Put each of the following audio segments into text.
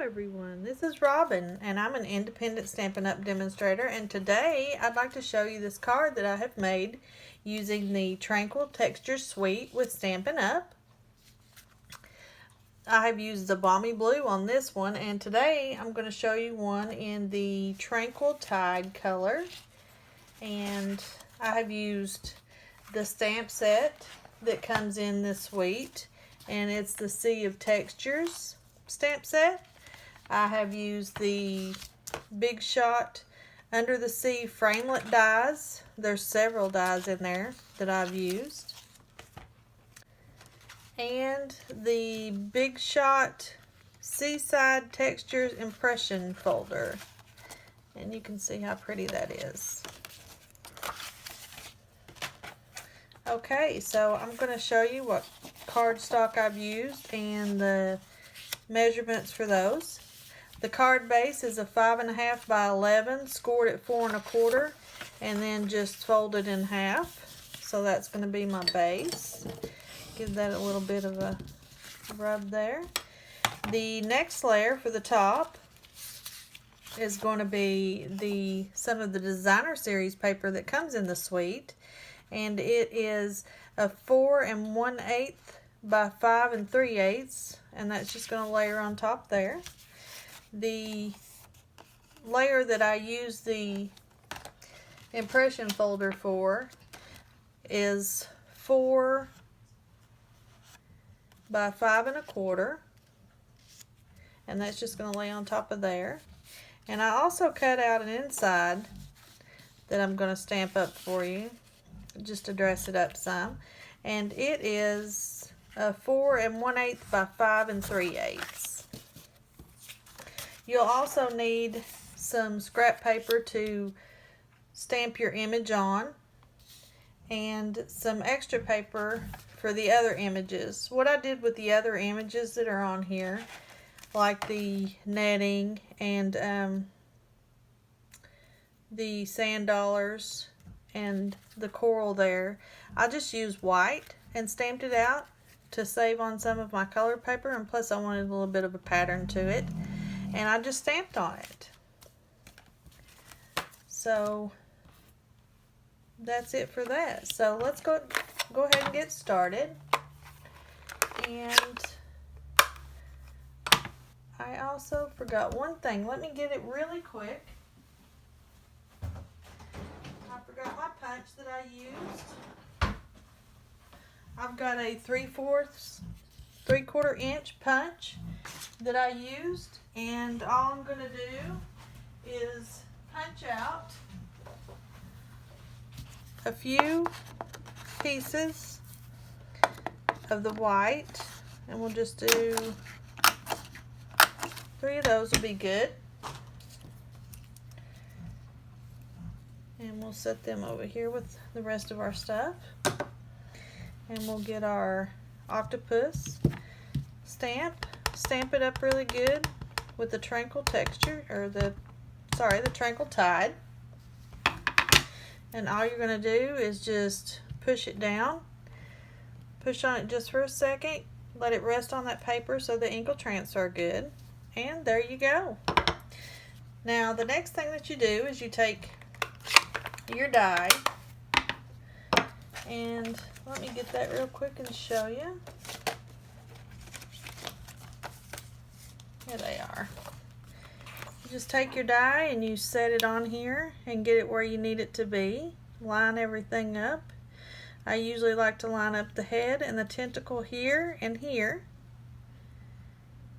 everyone, this is Robin and I'm an independent Stampin' Up! Demonstrator, and today I'd like to show you this card that I have made using the Tranquil Texture Suite with Stampin' Up! I have used the Balmy Blue on this one, and today I'm going to show you one in the Tranquil Tide color. And I have used the stamp set that comes in this suite, and it's the Sea of Textures stamp set. I have used the Big Shot Under the Sea framelit dies. There's several dies in there that I've used. And the Big Shot Seaside Textures impression folder. And you can see how pretty that is. Okay, so I'm going to show you what cardstock I've used and the measurements for those. The card base is a 5.5 by 11, scored at 4 1/4, and then just folded in half. So that's going to be my base. Give that a little bit of a rub there. The next layer for the top is going to be some of the designer series paper that comes in the suite, and it is a 4 1/8 by 5 3/8, and that's just going to layer on top there. The layer that I use the impression folder for is 4 by 5 1/4, and that's just going to lay on top of there. And I also cut out an inside that I'm going to stamp up for you just to dress it up some, and it is a 4 1/8 by 5 3/8. You'll also need some scrap paper to stamp your image on, and some extra paper for the other images. What I did with the other images that are on here, like the netting and the sand dollars and the coral there, I just used white and stamped it out to save on some of my colored paper, and plus I wanted a little bit of a pattern to it, and I just stamped on it. So that's it for that. So let's go ahead and get started. And I also forgot one thing. Let me get it really quick. I forgot my punch that I used. I've got a 3/4 inch punch that I used, and all I'm going to do is punch out a few pieces of the white, and we'll just do 3 of those will be good. And we'll set them over here with the rest of our stuff. And we'll get our octopus stamp it up really good with the Tranquil texture, or the Tranquil Tide. And all you're going to do is just push it down, push on it just for a second, let it rest on that paper so the ink will transfer good, and there you go. Now the next thing that you do is you take your die, and let me get that real quick and show you. Here they are. You just take your die and you set it on here and get it where you need it to be. Line everything up. I usually like to line up the head and the tentacle here and here.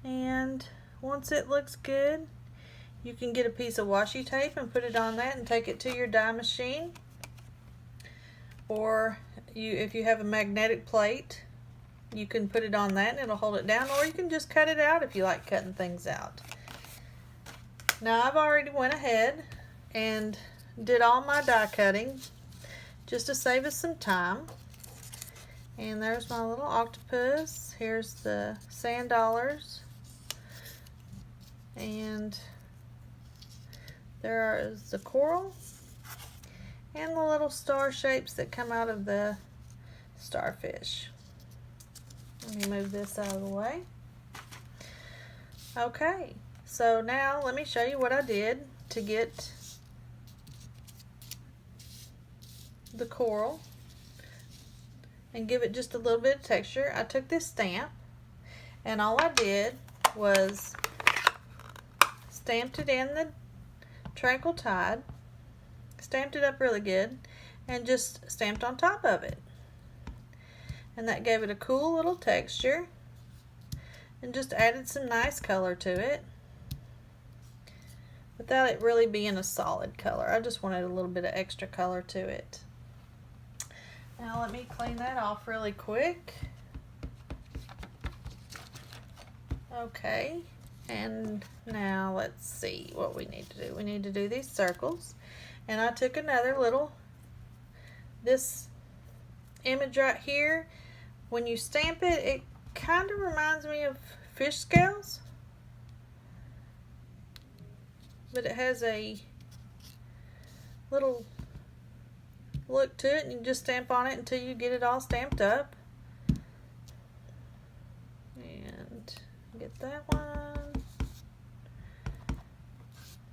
And once it looks good, you can get a piece of washi tape and put it on that and take it to your die machine. Or if you have a magnetic plate, you can put it on that and it'll hold it down, or you can just cut it out if you like cutting things out. Now I've already went ahead and did all my die cutting just to save us some time. And there's my little octopus. Here's the sand dollars. And there is the coral and the little star shapes that come out of the starfish. Let me move this out of the way. Okay, So now let me show you what I did to get the coral and give it just a little bit of texture. I took this stamp and all I did was stamped it in the Tranquil Tide, stamped it up really good, and just stamped on top of it. And that gave it a cool little texture and just added some nice color to it without it really being a solid color. I just wanted a little bit of extra color to it. Now let me clean that off really quick. Okay, and now let's see what we need to do. We need to do these circles. And I took another little, this image right here, when you stamp it, it kind of reminds me of fish scales. But it has a little look to it, and you just stamp on it until you get it all stamped up. And get that one.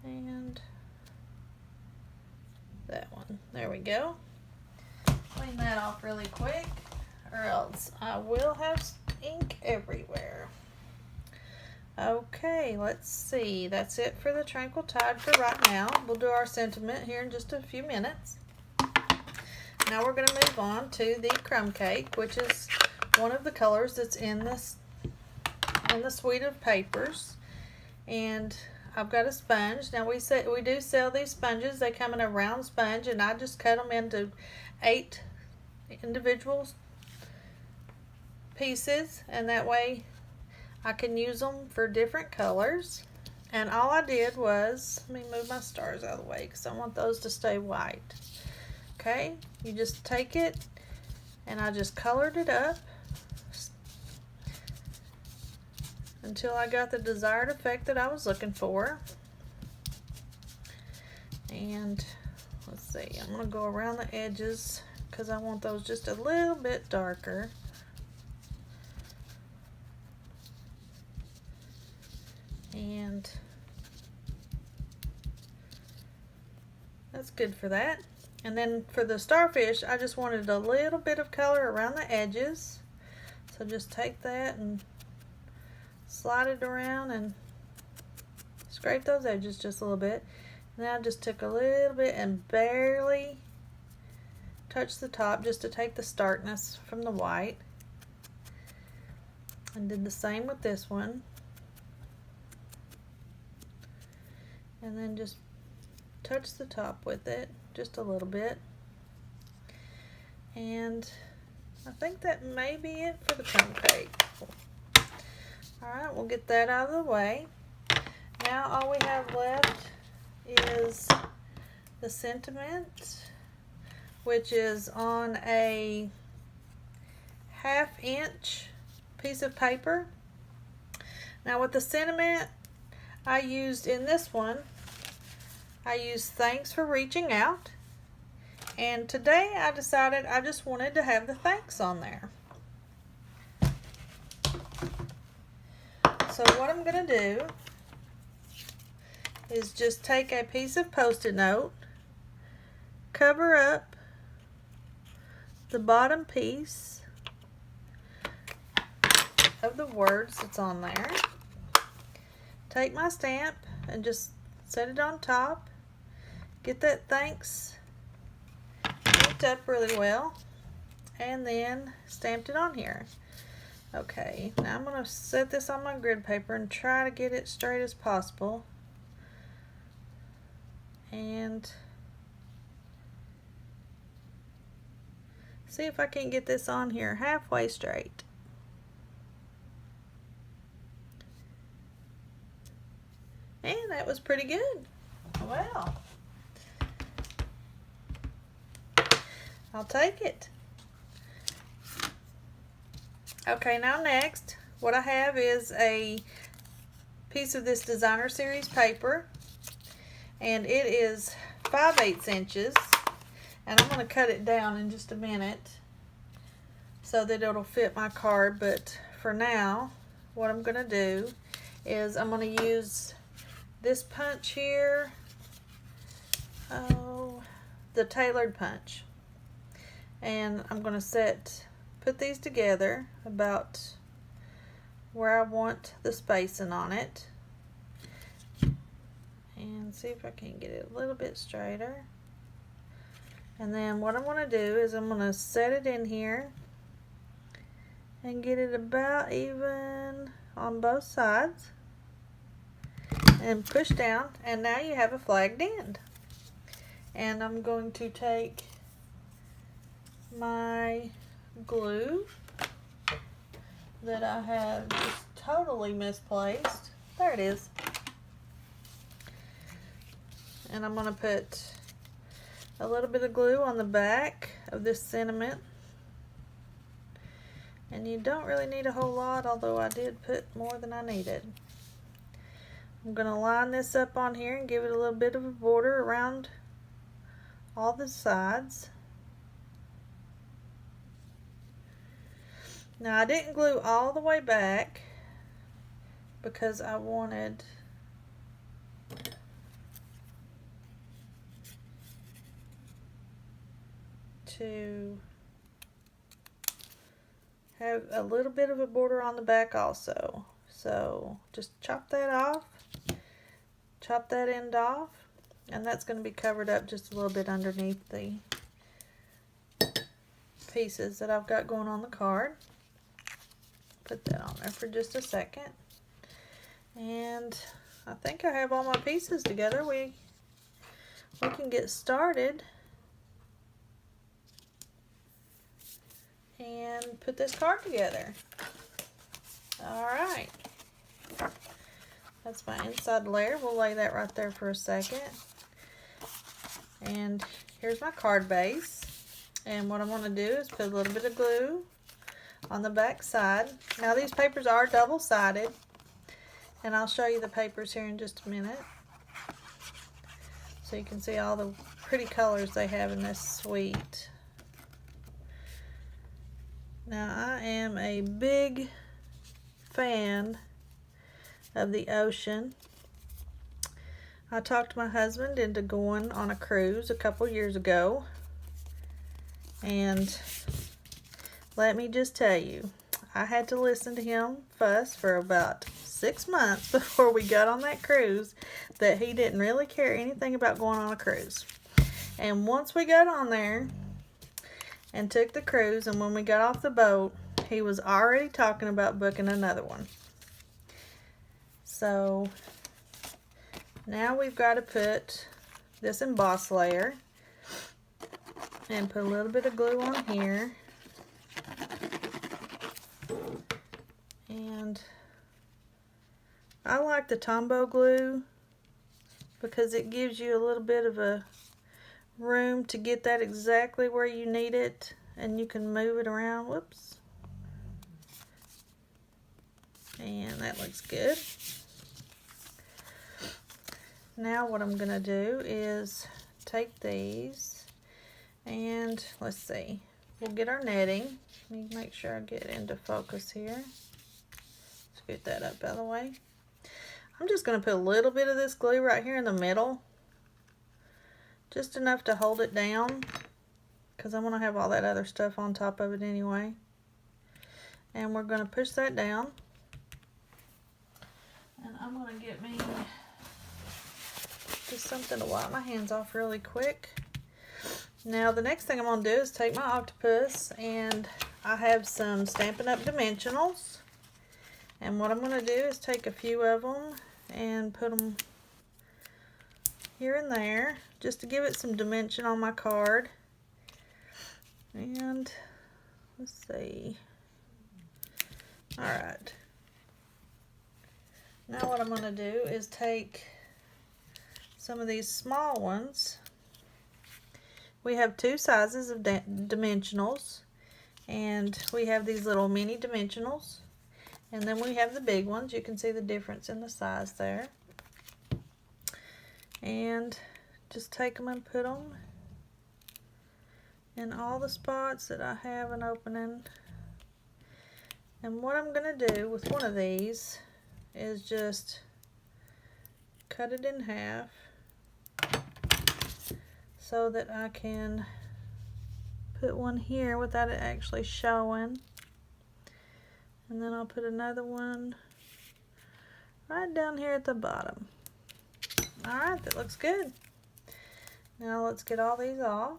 And that one. There we go. Clean that off really quick, or else I will have ink everywhere. Okay, let's see. That's it for the Tranquil Tide for right now. We'll do our sentiment here in just a few minutes. Now we're going to move on to the crumb cake, which is one of the colors that's in the suite of papers. And I've got a sponge. Now we do sell these sponges. They come in a round sponge, and I just cut them into 8 individual pieces, and that way I can use them for different colors. And all I did was, let me move my stars out of the way because I want those to stay white. Okay, you just take it, and I just colored it up until I got the desired effect that I was looking for. And let's see, I'm going to go around the edges because I want those just a little bit darker. And that's good for that. And then for the starfish, I just wanted a little bit of color around the edges. So just take that and slide it around and scrape those edges just a little bit. And then I just took a little bit and barely touched the top just to take the starkness from the white. And did the same with this one. And then just touch the top with it just a little bit. And I think that may be it for the crumb cake. Alright, we'll get that out of the way. Now all we have left is the sentiment, which is on a 1/2 inch piece of paper. Now with the sentiment I used in this one, I used thanks for reaching out, and today I decided I just wanted to have the thanks on there. So what I'm going to do is just take a piece of Post-it note, cover up the bottom piece of the words that's on there, take my stamp and just set it on top. Get that thanks inked up really well, and then stamped it on here. Okay, now I'm going to set this on my grid paper and try to get it straight as possible. And see if I can get this on here halfway straight. And that was pretty good. Well, I'll take it. Okay, now next, what I have is a piece of this designer series paper, and it is 5/8 inches, and I'm going to cut it down in just a minute so that it'll fit my card. But for now, what I'm going to do is I'm going to use this punch here, the tailored punch. And I'm going to put these together about where I want the spacing on it. And see if I can get it a little bit straighter. And then what I'm going to do is I'm going to set it in here and get it about even on both sides. And push down, and now you have a flagged end. And I'm going to take my glue that I have just totally misplaced. There it is. And I'm going to put a little bit of glue on the back of this sentiment. And you don't really need a whole lot, although I did put more than I needed. I'm going to line this up on here and give it a little bit of a border around all the sides. Now I didn't glue all the way back because I wanted to have a little bit of a border on the back also. So just chop that off, chop that end off, and that's going to be covered up just a little bit underneath the pieces that I've got going on the card. Put that on there for just a second. And I think I have all my pieces together. We can get started and put this card together. Alright. That's my inside layer. We'll lay that right there for a second. And here's my card base. And what I'm going to do is put a little bit of glue on the back side. Now these papers are double-sided. And I'll show you the papers here in just a minute. So you can see all the pretty colors they have in this suite. Now I am a big fan of the ocean. I talked my husband into going on a cruise a couple years ago, and let me just tell you, I had to listen to him fuss for about 6 months before we got on that cruise that he didn't really care anything about going on a cruise. And once we got on there and took the cruise, and when we got off the boat, he was already talking about booking another one. So now we've got to put this emboss layer and put a little bit of glue on here. And I like the Tombow glue because it gives you a little bit of a room to get that exactly where you need it, and you can move it around. Whoops. And that looks good. Now what I'm going to do is take these and let's see, we'll get our netting. Let me make sure I get into focus here. Scoot that up out of the way. I'm just going to put a little bit of this glue right here in the middle. Just enough to hold it down, because I'm going to have all that other stuff on top of it anyway. And we're going to push that down. And I'm going to get me just something to wipe my hands off really quick. Now the next thing I'm going to do is take my octopus, and I have some Stampin' Up! Dimensionals. And what I'm going to do is take a few of them and put them here and there, just to give it some dimension on my card. And let's see. Alright. Now what I'm going to do is take some of these small ones. We have two sizes of dimensionals, and we have these little mini dimensionals, and then we have the big ones. You can see the difference in the size there. And just take them and put them in all the spots that I have an opening. And what I'm going to do with one of these is just cut it in half so that I can put one here without it actually showing. And then I'll put another one right down here at the bottom. Alright, that looks good. Now let's get all these off.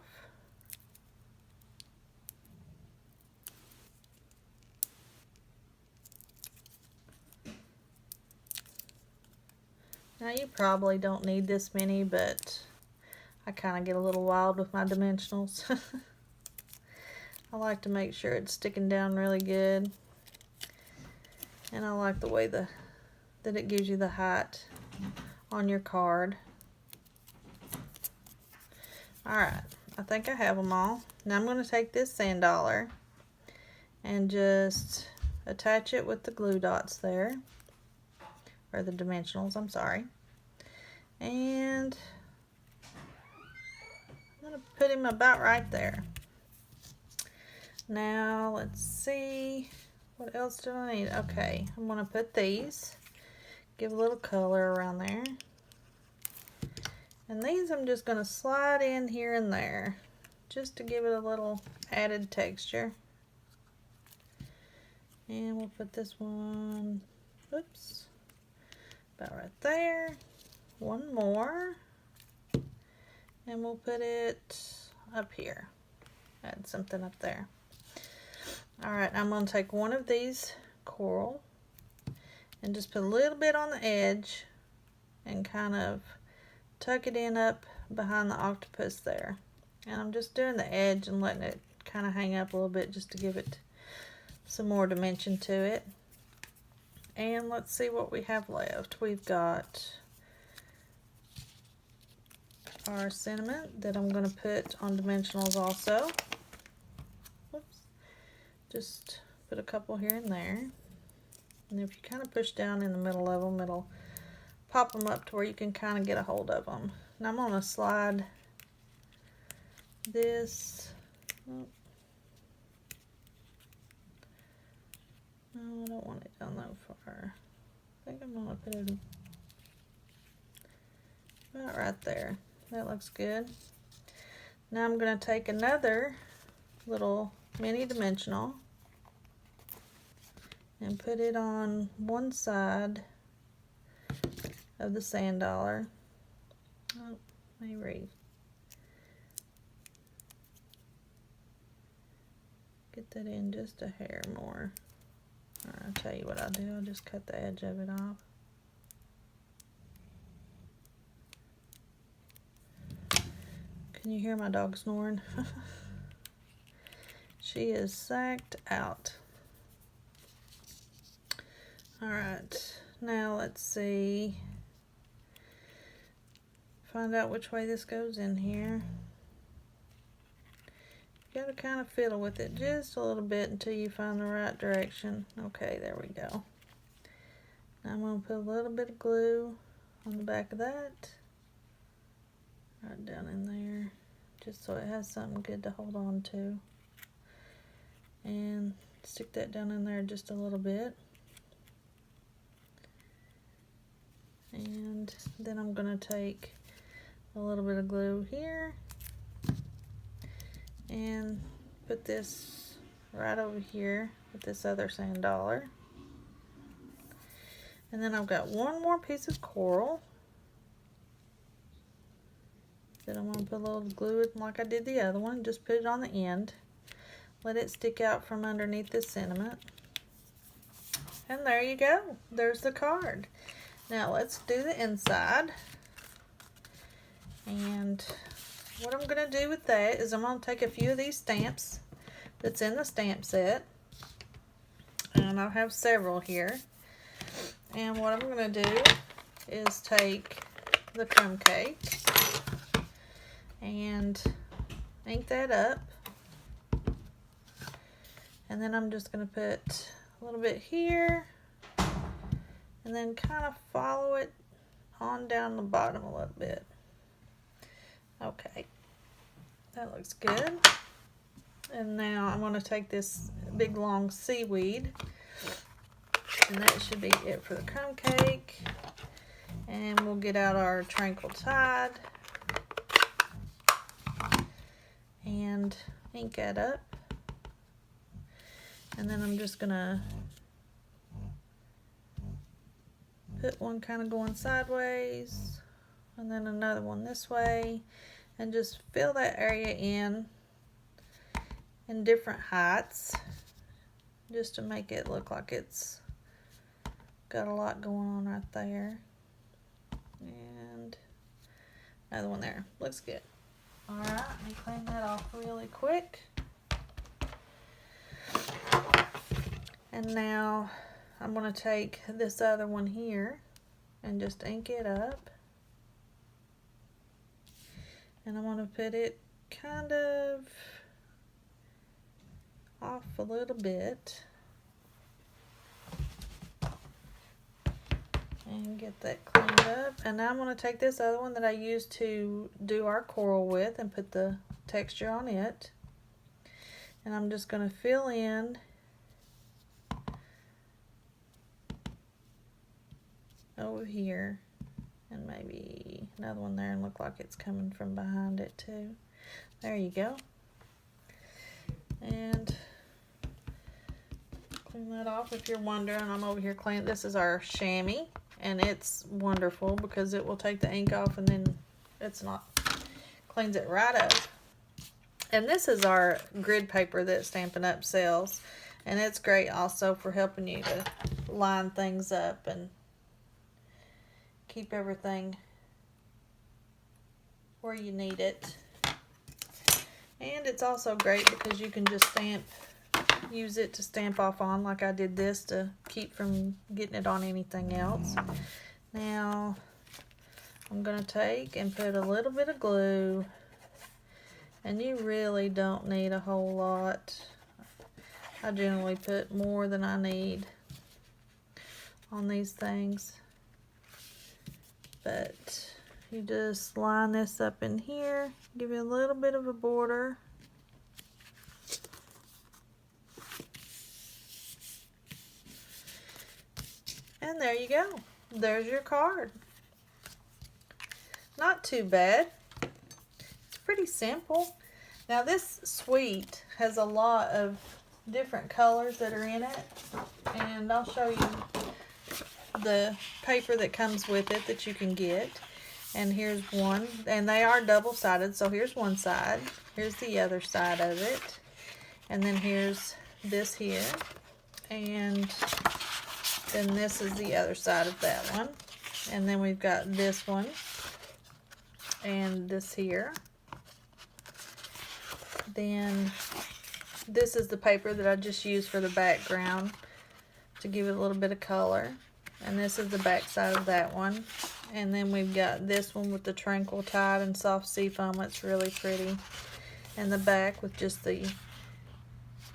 Now you probably don't need this many, but I kind of get a little wild with my dimensionals. I like to make sure it's sticking down really good. And I like the way that it gives you the height on your card. Alright, I think I have them all. Now I'm going to take this sand dollar and just attach it with the glue dots there. Or the dimensionals, I'm sorry. And I'm going to put him about right there. Now let's see, what else do I need? Okay, I'm going to put these, give a little color around there. And these I'm just going to slide in here and there, just to give it a little added texture. And we'll put this one, oops, about right there. One more. And we'll put it up here. Add something up there. Alright, I'm going to take one of these coral and just put a little bit on the edge and kind of tuck it in up behind the octopus there. And I'm just doing the edge and letting it kind of hang up a little bit just to give it some more dimension to it. And let's see what we have left. We've got our sentiment that I'm going to put on dimensionals also. Whoops. Just put a couple here and there. And if you kind of push down in the middle of them, it'll pop them up to where you can kind of get a hold of them. Now I'm going to slide this. Oh. No, I don't want it down that far. I think I'm going to put it about right there. That looks good. Now I'm going to take another little mini dimensional and put it on one side of the sand dollar. Oh, let me read. Get that in just a hair more. Alright, I'll tell you what I'll do. I'll just cut the edge of it off. Can you hear my dog snoring? She is sacked out. Alright, now let's see. Find out which way this goes in here. You gotta kind of fiddle with it just a little bit until you find the right direction. Okay, there we go. Now I'm going to put a little bit of glue on the back of that. Right down in there. Just so it has something good to hold on to. And stick that down in there just a little bit. And then I'm going to take a little bit of glue here and put this right over here with this other sand dollar. And then I've got one more piece of coral that I'm going to put a little glue in like I did the other one. Just put it on the end. Let it stick out from underneath the sentiment. And there you go. There's the card. Now let's do the inside. And what I'm going to do with that is I'm going to take a few of these stamps that's in the stamp set. And I'll have several here. And what I'm going to do is take the crumb cake and ink that up. And then I'm just going to put a little bit here and then kind of follow it on down the bottom a little bit. Okay, that looks good. And now I'm going to take this big long seaweed, and that should be it for the crumb cake. And we'll get out our Tranquil Tide and ink that up. And then I'm just gonna put one kind of going sideways and then another one this way, and just fill that area in different heights just to make it look like it's got a lot going on right there. And another one there. Looks good. Alright, let me clean that off really quick. And now I'm going to take this other one here and just ink it up. And I'm going to put it kind of off a little bit. And get that cleaned up. And now I'm going to take this other one that I used to do our coral with and put the texture on it. And I'm just going to fill in over here, and maybe another one there, and look like it's coming from behind it too. There you go. And clean that off. If you're wondering, I'm over here cleaning. This is our chamois, and it's wonderful because it will take the ink off and then cleans it right up. And this is our grid paper that Stampin' Up sells, and it's great also for helping you to line things up and keep everything where you need it. And it's also great because you can just use it to stamp off on, like I did this to keep from getting it on anything else. Now I'm going to take and put a little bit of glue, and you really don't need a whole lot. I generally put more than I need on these things. But you just line this up in here, give it a little bit of a border. And there you go. There's your card. Not too bad. It's pretty simple. Now this suite has a lot of different colors that are in it, and I'll show you the paper that comes with it that you can get. And here's one, and they are double-sided, so here's one side, here's the other side of it, and then here's this here, and then this is the other side of that one, and then we've got this one and this here. Then this is the paper that I just used for the background to give it a little bit of color. And this is the back side of that one. And then we've got this one with the Tranquil Tide and soft seafoam. It's really pretty. And the back with just the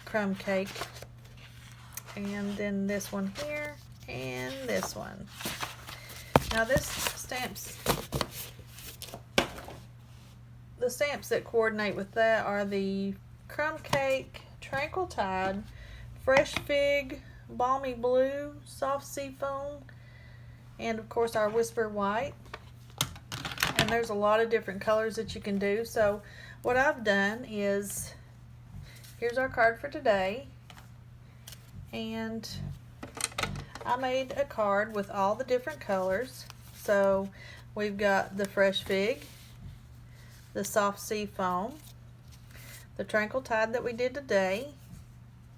crumb cake. And then this one here and this one. Now the stamps that coordinate with that are the crumb cake, Tranquil Tide, fresh fig, balmy blue, soft seafoam, and of course our whisper white. And there's a lot of different colors that you can do. So what I've done is, here's our card for today, and I made a card with all the different colors. So we've got the fresh fig, the soft seafoam, the Tranquil Tide that we did today,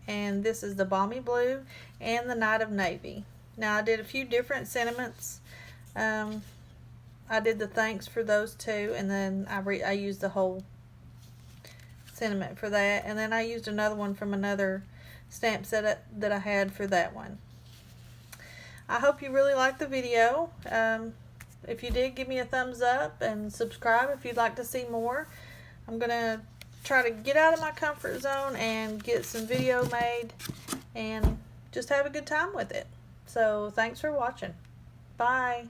and this is the balmy blue and the night of navy. Now I did a few different sentiments. I did the thanks for those two, and then I used the whole sentiment for that, and then I used another one from another stamp set that I had for that one. I hope you really liked the video. If you did, give me a thumbs up and subscribe if you'd like to see more. I'm gonna try to get out of my comfort zone and get some video made and just have a good time with it. So thanks for watching. Bye.